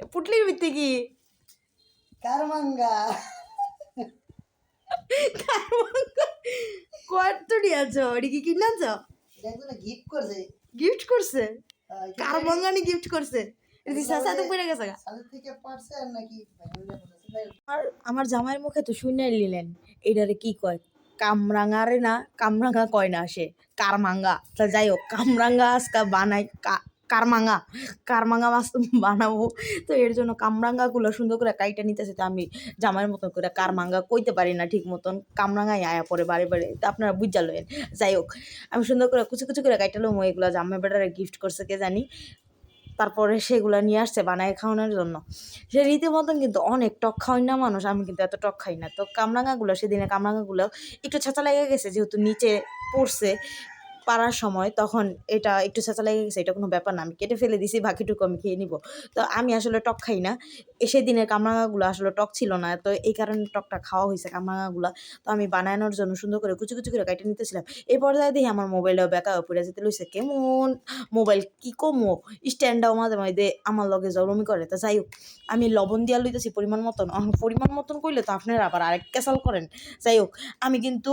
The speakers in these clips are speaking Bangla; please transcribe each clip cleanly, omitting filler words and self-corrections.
পুটলির ভিত্তি কি কারমাঙ্গা কতটি আছো ওটি কি কিনে আনছো দেখো না গিফট করছে গিফট করছে কিন্তু কার বাঙ্গানি গিফট করছে এটি সাথে সাথে পড়ে গেছে গা। সাথে থেকে পারছে আর নাকি আর আমার জামাইয়ের মুখে তো শুনে নিলেন এটারে কি কয় কামরাঙারে না কামরাঙা কয় না সে কারমাঙ্গা তা যাই হোক কামরাঙ্গা আজকে বানাই কারমাঙ্গা কারমাঙ্গা মাছ বানাবো তো এর জন্য কামরাঙ্গাগুলো সুন্দর করে কাইটা নিতেছে তো আমি জামাইয়ের মতন করে কারমাঙ্গা কইতে পারি না ঠিক মতন কামরাঙ্গাই আয়া পরে বাড়ি বাড়ি তো আপনারা বুঝা লয়েন যাই হোক আমি সুন্দর করে কুচি কুচি করে কাইটা লোম এগুলো জামাই বেটারে গিফট করছে কে জানি তারপরে সেগুলো নিয়ে আসছে বানায় খাওয়ানোর জন্য সে রীতিমতন কিন্তু অনেক টক খাওয়াই না মানুষ আমি কিন্তু এত টক খাই না তো কামরাঙাগুলো সেদিনে কামরাঙাগুলো একটু ছেঁচা লেগে গেছে যেহেতু নিচে পড়ছে পাড়ার সময় তখন এটা একটু ছেঁচা লেগে গেছে এটা কোনো ব্যাপার না আমি কেটে ফেলে দিছি বাকিটুকু আমি খেয়ে নিব তো আমি আসলে টক খাই না সেদিনের কামরাঙাগুলো আসলে টক ছিল না তো এই কারণে টকটা খাওয়া হয়েছে কামরাঙাগুলো তো আমি বানানোর জন্য সুন্দর করে কুচি কুচি করে কাটে নিতেছিলাম এই পর্যায়ে দেখি আমার মোবাইলটাও বেকা পড়ে যেতে লইছে কেমন মোবাইল কি কমো স্ট্যান্ডটাও মাঝে মাঝে আমার লগে জলমি করে তা যাই হোক আমি লবণ দিয়া লইতেছি পরিমাণ মতন করলে তো আপনারা আবার আরেক ক্যাসাল করেন যাই হোক আমি কিন্তু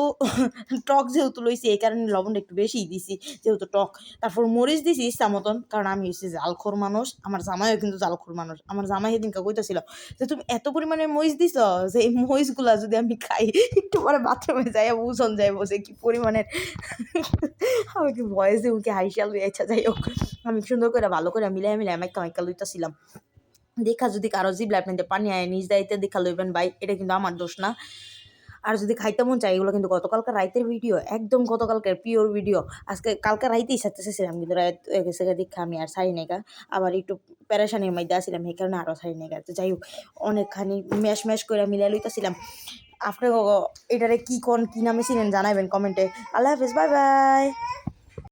টক যেহেতু লইছি এই কারণে লবণটা একটু বেশিই দিছি যেহেতু টক তারপর মরিচ দিছি ইচ্ছা মতন কারণ আমি হচ্ছে জালখোর মানুষ আমার জামাইও কিন্তু জালখোর মানুষ আমার জামাই সেদিনকে কইতেছিল যে তুমি এত পরিমাণে মরিচ দিছ যে এই মরিচগুলা যদি আমি খাই একটু পরে বাথরুমে যাই বুঝন যাই বসে কি পরিমাণের আমি কি ভয়েসে উঠে হাইশাল হয়ে আচ্ছা যাই হোক আমি সুন্দর করে ভালো করে মিলাই মাইকা মাইকা লইতেছিলাম দেখা যদি কারো জিবলা আপনাদের পানি আয় নিজ দায়িত্বে দেখা লইবেন ভাই এটা কিন্তু আমার দোষ না আর যদি খাইতে মন চাই এগুলো কিন্তু গতকালকে রাইতের ভিডিও একদম গতকালকের পিওর ভিডিও আজকে কালকে রাইতেই সাথে চেয়েছিলাম কিন্তু রাত হয়ে গেছে দেখা আমি আর ছাড়ি নেগা আবার একটু প্যারেশানির মধ্যে আসছিলাম এই কারণে আরও ছাড়ি নেগা তো যাই হোক অনেকখানি ম্যাশ করে মিলাই লইতেছিলাম আপনি এটারে কি নামে ছিলেন জানাবেন কমেন্টে আল্লাহ হাফিজ বাই বাই